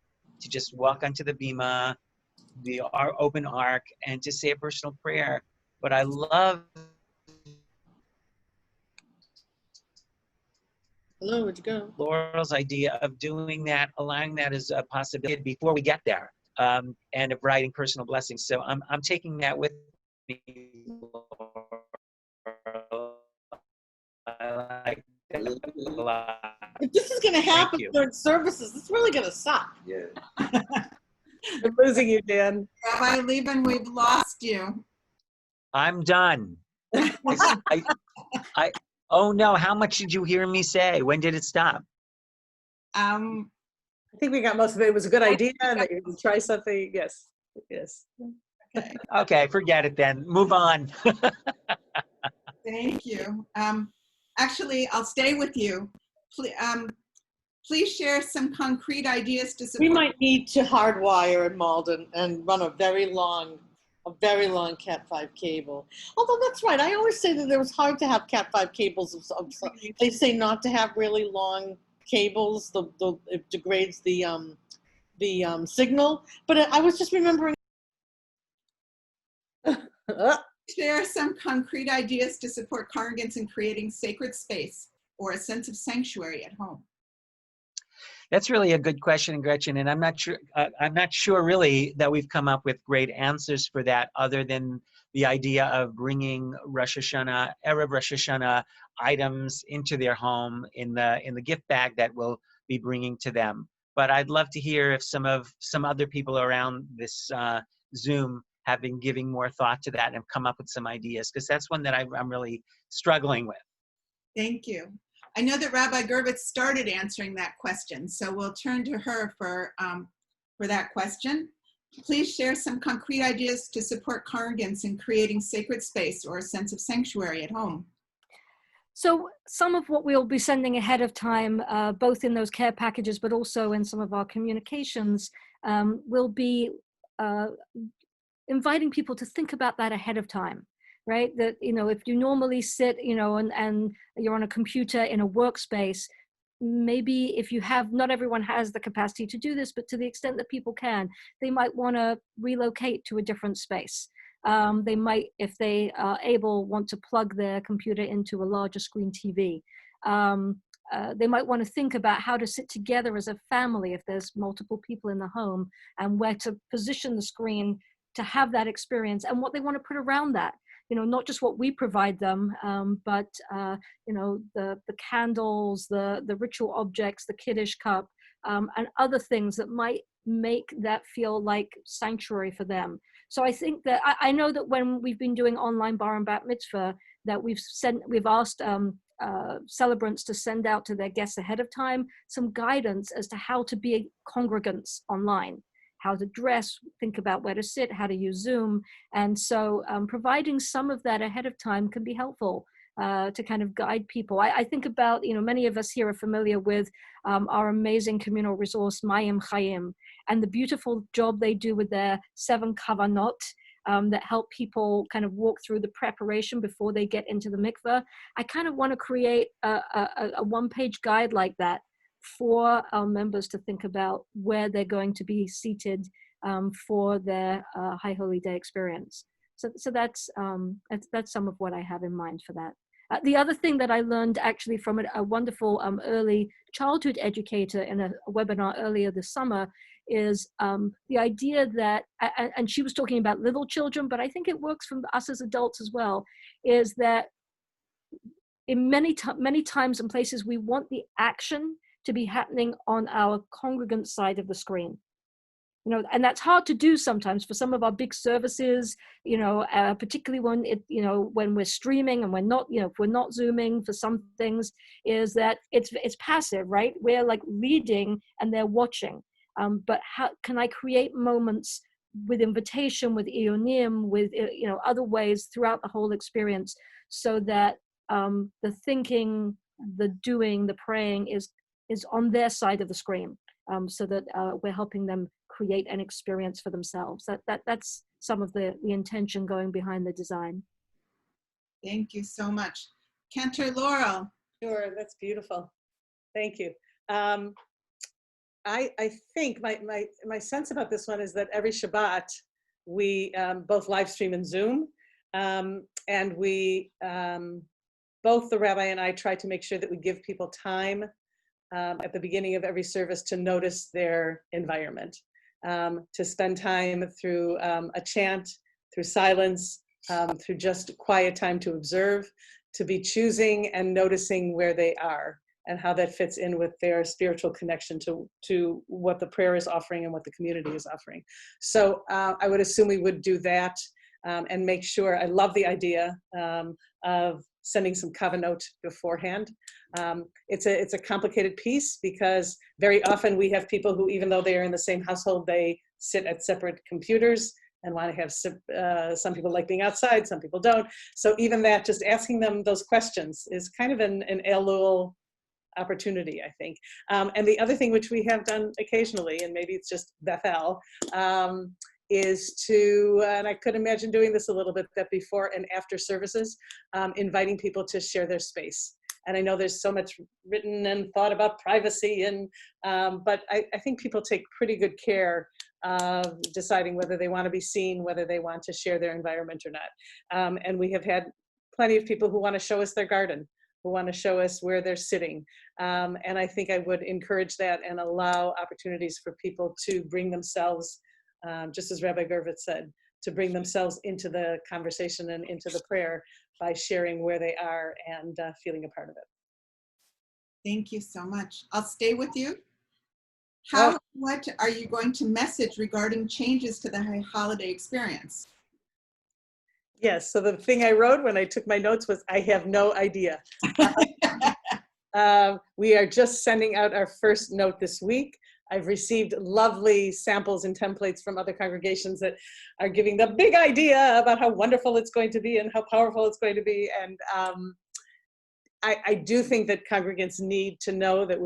to just walk onto the bima, our open ark, and to say a personal prayer. But I love Hello, where'd you go? Laurel's idea of doing that, allowing that as a possibility before we get there, and of writing personal blessings. So I'm taking that with me, Laurel. I like that a lot. If this is going to happen you. during services, it's really going to suck. Yeah. I'm losing you, Dan. Rabbi Lieben, we've lost you. I'm done. Oh no, how much did you hear me say? When did it stop? I think we got most of it. It was a good idea and that you can try something. Yes. Yes. Okay, Okay, forget it then. Move on. thank you. Actually, I'll stay with you. Please share some concrete ideas to We support. might need to hardwire in Malden and run a very long Cat5 cable. Although that's right, I always say that it was hard to have Cat5 cables. They say not to have really long cables. It degrades the signal. But I was just remembering. Share some concrete ideas to support congregants in creating sacred space or a sense of sanctuary at home. That's really a good question, Gretchen, and I'm not sure really that we've come up with great answers for that, other than the idea of bringing Rosh Hashanah, Erev Rosh Hashanah items into their home in the gift bag that we'll be bringing to them. But I'd love to hear if some other people around this Zoom have been giving more thought to that and have come up with some ideas, because that's one that I'm really struggling with. Thank you. I know that Rabbi Gervitz started answering that question, so we'll turn to her for that question. Please share some concrete ideas to support congregants in creating sacred space or a sense of sanctuary at home. So some of what we'll be sending ahead of time, both in those care packages, but also in some of our communications, will be inviting people to think about that ahead of time. Right? That, if you normally sit, and you're on a computer in a workspace, maybe if you have, not everyone has the capacity to do this, but to the extent that people can, they might want to relocate to a different space. They might, if they are able, want to plug their computer into a larger screen TV. They might want to think about how to sit together as a family if there's multiple people in the home, and where to position the screen to have that experience, and what they want to put around that. Not just what we provide them, but the candles, the ritual objects, the Kiddush cup, and other things that might make that feel like sanctuary for them. So I think that I know that when we've been doing online bar and bat mitzvah, that we've asked celebrants to send out to their guests ahead of time some guidance as to how to be congregants online. How to dress, think about where to sit, how to use Zoom. And so providing some of that ahead of time can be helpful to kind of guide people. I think about, many of us here are familiar with our amazing communal resource, Mayim Chayim, and the beautiful job they do with their 7 kavanot that help people kind of walk through the preparation before they get into the mikveh. I kind of want to create a one-page guide like that for our members to think about where they're going to be seated for their High Holy Day experience. So that's some of what I have in mind for that. The other thing that I learned actually from a wonderful early childhood educator in a webinar earlier this summer is the idea that, and she was talking about little children, but I think it works for us as adults as well, is that in many times and places we want the action to be happening on our congregant side of the screen. And that's hard to do sometimes for some of our big services, particularly when when we're streaming and we're not, if we're not Zooming for some things, is that it's passive, right? We're like leading and they're watching. But how can I create moments with invitation, with ionim, with, other ways throughout the whole experience, so that the thinking, the doing, the praying is on their side of the screen, so that we're helping them create an experience for themselves. That's some of the intention going behind the design. Thank you so much. Cantor Laurel. Sure, that's beautiful. Thank you. I think my sense about this one is that every Shabbat we both live stream and Zoom, and we both the rabbi and I try to make sure that we give people time at the beginning of every service to notice their environment, to spend time through a chant, through silence, through just quiet time to observe, to be choosing and noticing where they are and how that fits in with their spiritual connection to what the prayer is offering and what the community is offering. So I would assume we would do that and make sure. I love the idea of sending some kavanaut beforehand. It's a complicated piece because very often we have people who, even though they are in the same household, they sit at separate computers and want to have, some people like being outside, some people don't. So even that, just asking them those questions is kind of an Elul opportunity, I think. And the other thing which we have done occasionally, and maybe it's just Bethel, is to, and I could imagine doing this a little bit, that before and after services, inviting people to share their space. And I know there's so much written and thought about privacy, and but I think people take pretty good care of deciding whether they want to be seen, whether they want to share their environment or not. And we have had plenty of people who want to show us their garden, who want to show us where they're sitting. And I think I would encourage that and allow opportunities for people to bring themselves, just as Rabbi Gervitz said, to bring themselves into the conversation and into the prayer by sharing where they are and feeling a part of it. Thank you so much. I'll stay with you. Oh. What are you going to message regarding changes to the high holiday experience? Yes, so the thing I wrote when I took my notes was, I have no idea. We are just sending out our first note this week. I've received lovely samples and templates from other congregations that are giving the big idea about how wonderful it's going to be and how powerful it's going to be. And I do think that congregants need to know that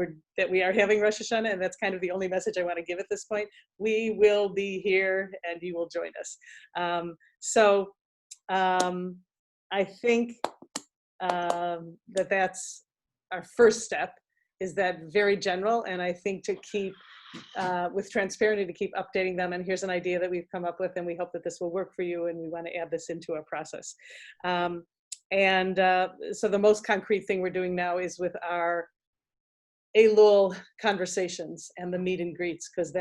we are having Rosh Hashanah, and that's kind of the only message I want to give at this point. We will be here, and you will join us. I think that's our first step, is that very general, and I think to keep with transparency, to keep updating them. And here's an idea that we've come up with, and we hope that this will work for you, and we want to add this into our process. So the most concrete thing we're doing now is with our Elul conversations and the meet and greets, because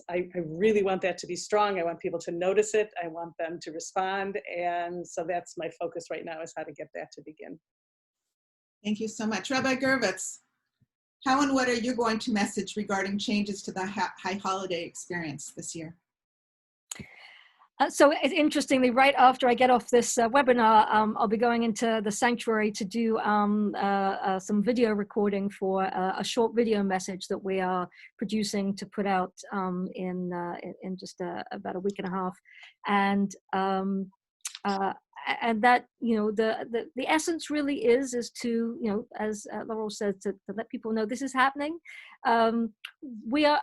I really want that to be strong. I want people to notice it. I want them to respond. And so that's my focus right now, is how to get that to begin. Thank you so much. Rabbi Gervitz, how and what are you going to message regarding changes to the high holiday experience this year? So interestingly, right after I get off this webinar, I'll be going into the sanctuary to do some video recording for a short video message that we are producing to put out in just about a week and a half. And that, the essence really is to, as Laurel said, to let people know this is happening. We are,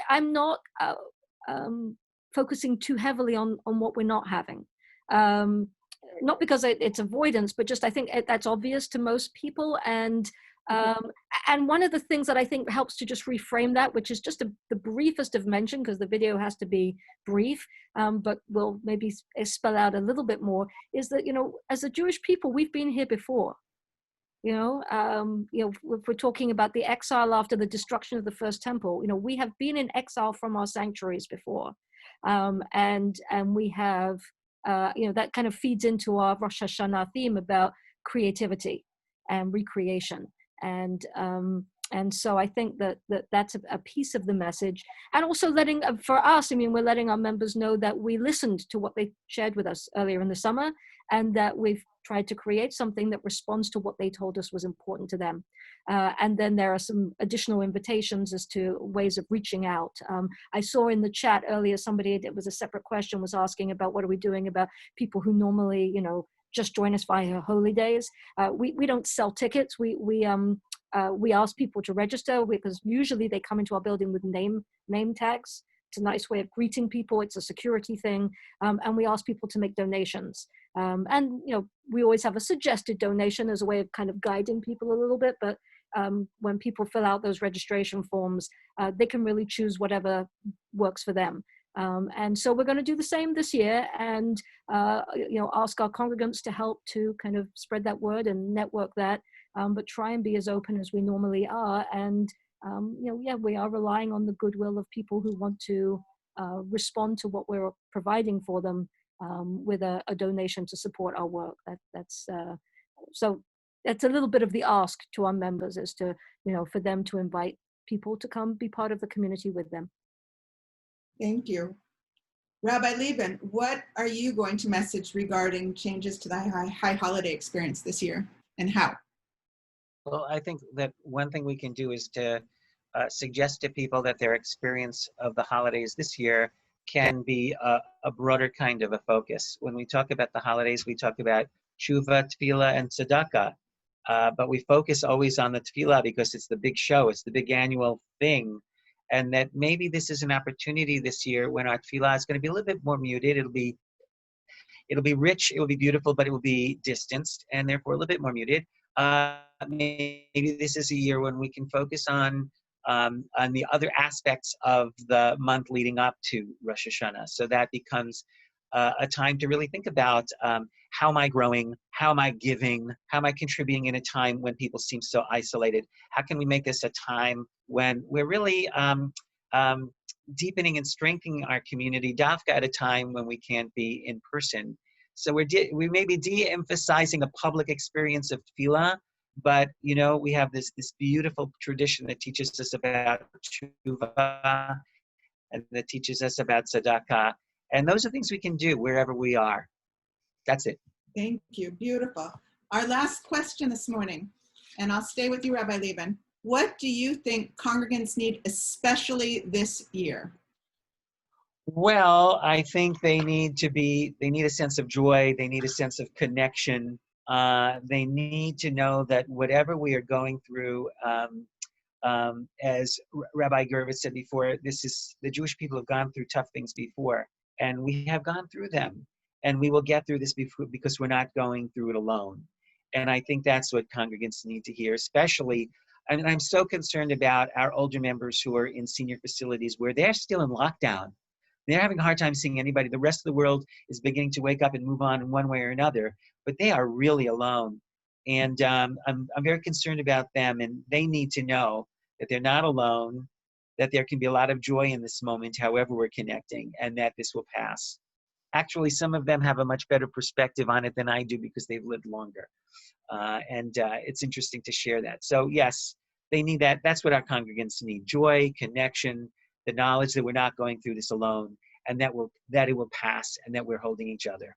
I'm not focusing too heavily on what we're not having. Not because it's avoidance, but just I think that's obvious to most people. And one of the things that I think helps to just reframe that, which is just the briefest of mention, because the video has to be brief, but will maybe spell out a little bit more, is that, as a Jewish people, we've been here before. If we're talking about the exile after the destruction of the first temple, we have been in exile from our sanctuaries before. And we have, that kind of feeds into our Rosh Hashanah theme about creativity and recreation. And so I think that's a piece of the message. And also letting, for us, we're letting our members know that we listened to what they shared with us earlier in the summer, and that we've tried to create something that responds to what they told us was important to them. And then there are some additional invitations as to ways of reaching out. I saw in the chat earlier, somebody, it was a separate question, was asking about what are we doing about people who normally, just join us via Holy Days. We don't sell tickets. We ask people to register, because usually they come into our building with name tags. It's a nice way of greeting people. It's a security thing. And we ask people to make donations. And, we always have a suggested donation as a way of kind of guiding people a little bit. But when people fill out those registration forms, they can really choose whatever works for them. And so we're going to do the same this year, and ask our congregants to help to kind of spread that word and network that, but try and be as open as we normally are. And we are relying on the goodwill of people who want to respond to what we're providing for them with a donation to support our work. So that's a little bit of the ask to our members, is to, for them to invite people to come be part of the community with them. Thank you. Rabbi Lieben, what are you going to message regarding changes to the high holiday experience this year? and how? Well, I think that one thing we can do is to suggest to people that their experience of the holidays this year can be a broader kind of a focus. When we talk about the holidays, we talk about tshuva, tefillah, and tzedakah. But we focus always on the tefillah because it's the big show, it's the big annual thing. And that maybe this is an opportunity this year when our tefillah is going to be a little bit more muted. It'll be rich, it will be beautiful, but it will be distanced and therefore a little bit more muted. Maybe this is a year when we can focus on the other aspects of the month leading up to Rosh Hashanah. So that becomes a time to really think about how am I growing, how am I giving, how am I contributing in a time when people seem so isolated? How can we make this a time when we're really deepening and strengthening our community, dafka at a time when we can't be in person? So we may be de-emphasizing a public experience of tefillah, but we have this beautiful tradition that teaches us about tshuva and that teaches us about tzedakah, and those are things we can do wherever we are. That's it. Thank you. Beautiful. Our last question this morning, and I'll stay with you, Rabbi Lieben. What do you think congregants need especially this year? Well, I think they need a sense of joy. They need a sense of connection. They need to know that whatever we are going through, as Rabbi Gervitz said before, the Jewish people have gone through tough things before, and we have gone through them, and we will get through this before, because we're not going through it alone. And I think that's what congregants need to hear, especially. I mean, I'm so concerned about our older members who are in senior facilities where they're still in lockdown. They're having a hard time seeing anybody. The rest of the world is beginning to wake up and move on in one way or another, but they are really alone. And I'm very concerned about them, and they need to know that they're not alone, that there can be a lot of joy in this moment, however we're connecting, and that this will pass. Actually, some of them have a much better perspective on it than I do because they've lived longer. And it's interesting to share that. So yes, they need that. That's what our congregants need: joy, connection, the knowledge that we're not going through this alone, and that it will pass, and that we're holding each other.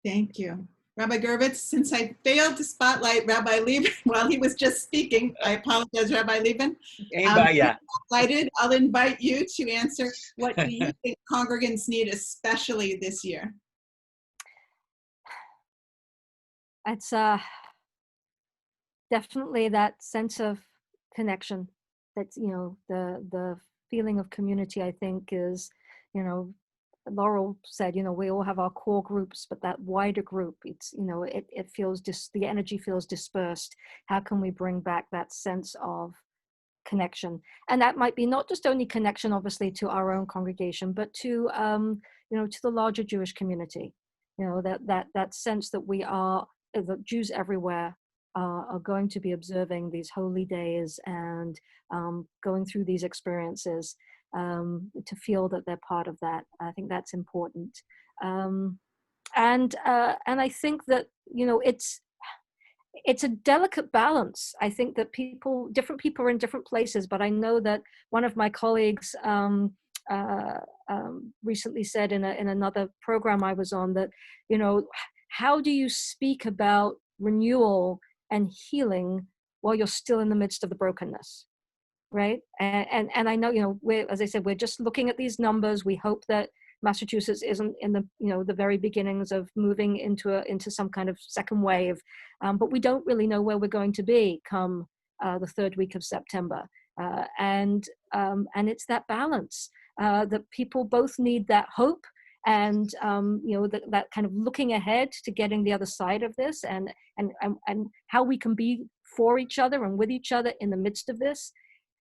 Thank you. Rabbi Gervitz, since I failed to spotlight Rabbi Lieben while he was just speaking, I apologize, Rabbi Lieben. I'll invite you to answer, what do you think congregants need especially this year? It's definitely that sense of connection. That's, the feeling of community, I think, is, Laurel said, we all have our core groups, but that wider group, it's, it feels the energy feels dispersed. How can we bring back that sense of connection? And that might be not just only connection, obviously, to our own congregation, but to, to the larger Jewish community. That sense that we are, the Jews everywhere are going to be observing these holy days and going through these experiences, to feel that they're part of that. I think that's important. And I think that, it's a delicate balance. I think that different people are in different places, but I know that one of my colleagues recently said in another program I was on that, how do you speak about renewal and healing while you're still in the midst of the brokenness, right? And I know, as I said, we're just looking at these numbers. We hope that Massachusetts isn't in the, the very beginnings of moving into some kind of second wave, but we don't really know where we're going to be come the third week of September, and it's that balance that people both need, that hope and that kind of looking ahead to getting the other side of this, and how we can be for each other and with each other in the midst of this,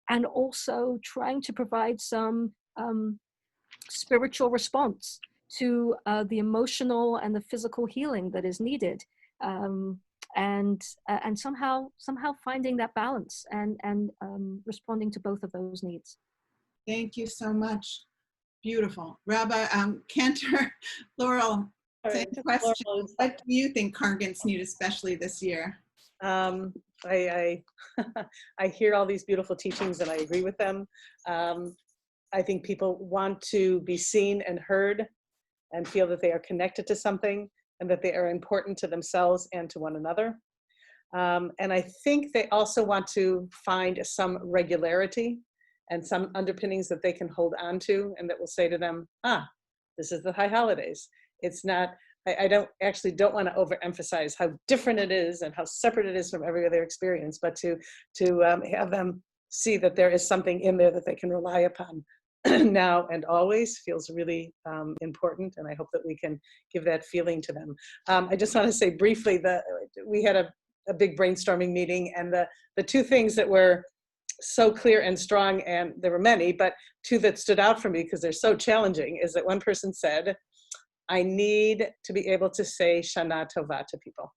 and also trying to provide some spiritual response to the emotional and the physical healing that is needed, and somehow finding that balance and responding to both of those needs. Thank you so much. Beautiful. Rabbi Cantor, Laurel, same question. What do you think congregants need especially this year? I hear all these beautiful teachings and I agree with them. I think people want to be seen and heard and feel that they are connected to something. and that they are important to themselves and to one another. And I think they also want to find some regularity and some underpinnings that they can hold on to, and that will say to them, this is the high holidays. It's not, I don't want to overemphasize how different it is and how separate it is from every other experience, but to have them see that there is something in there that they can rely upon now and always feels really important. And I hope that we can give that feeling to them. I just want to say briefly that we had a big brainstorming meeting, and the two things that were so clear and strong, and there were many, but two that stood out for me because they're so challenging, is that one person said, I need to be able to say Shana Tova to people.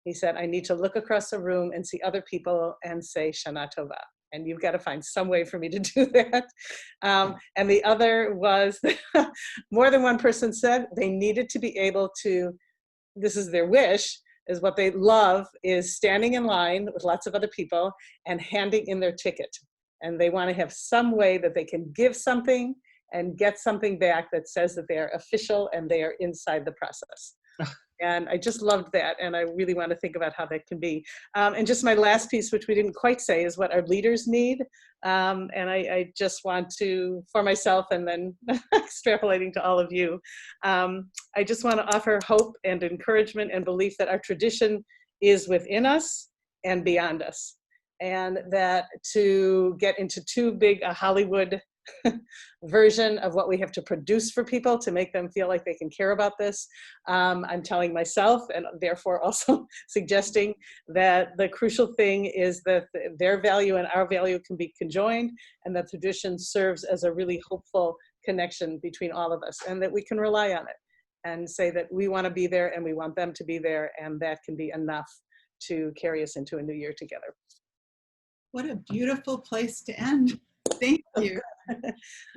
He said, I need to look across the room and see other people and say Shana Tova. And you've got to find some way for me to do that. And the other was, more than one person said they needed to be able to, this is their wish, is what they love is standing in line with lots of other people and handing in their ticket. And they want to have some way that they can give something and get something back that says that they are official and they are inside the process. And I just loved that. And I really want to think about how that can be. And just my last piece, which we didn't quite say, is what our leaders need. And I just want to, for myself and then extrapolating to all of you, I just want to offer hope and encouragement and belief that our tradition is within us and beyond us. And that to get into too big a Hollywood version of what we have to produce for people to make them feel like they can care about this. I'm telling myself, and therefore also suggesting, that the crucial thing is that their value and our value can be conjoined, and that tradition serves as a really hopeful connection between all of us, and that we can rely on it and say that we want to be there and we want them to be there, and that can be enough to carry us into a new year together. What a beautiful place to end. Thank you.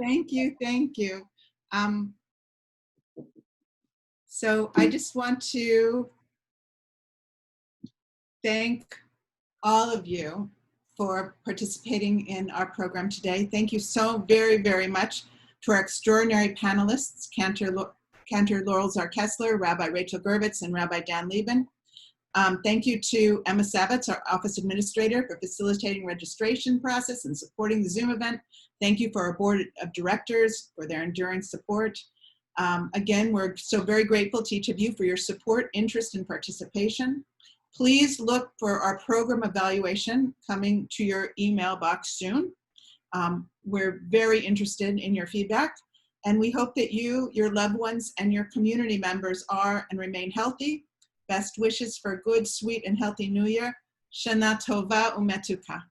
Thank you. Thank you. So I just want to thank all of you for participating in our program today. Thank you so very, very much to our extraordinary panelists, Cantor Laurel Czar-Kessler, Rabbi Rachel Gervitz, and Rabbi Dan Lieben. Thank you to Emma Savitz, our office administrator, for facilitating registration process and supporting the Zoom event. Thank you for our board of directors for their enduring support. Again, we're so very grateful to each of you for your support, interest, and participation. Please look for our program evaluation coming to your email box soon. We're very interested in your feedback, and we hope that you, your loved ones, and your community members are and remain healthy. Best wishes for a good, sweet, and healthy New Year. Shana Tova Umetuka.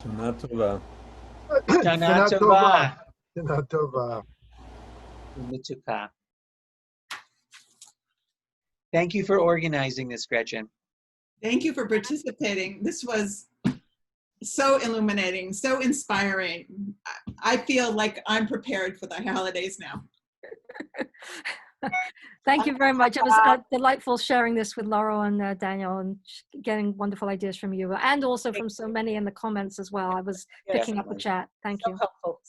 Shana Tova. Shana Tova. Shana Tova. Mituka. Thank you for organizing this, Gretchen. Thank you for participating. This was so illuminating, so inspiring. I feel like I'm prepared for the holidays now. Thank you very much. It was delightful sharing this with Laurel and Daniel, and getting wonderful ideas from you, and also from so many in the comments as well. I was picking up the chat. Thank you. So helpful.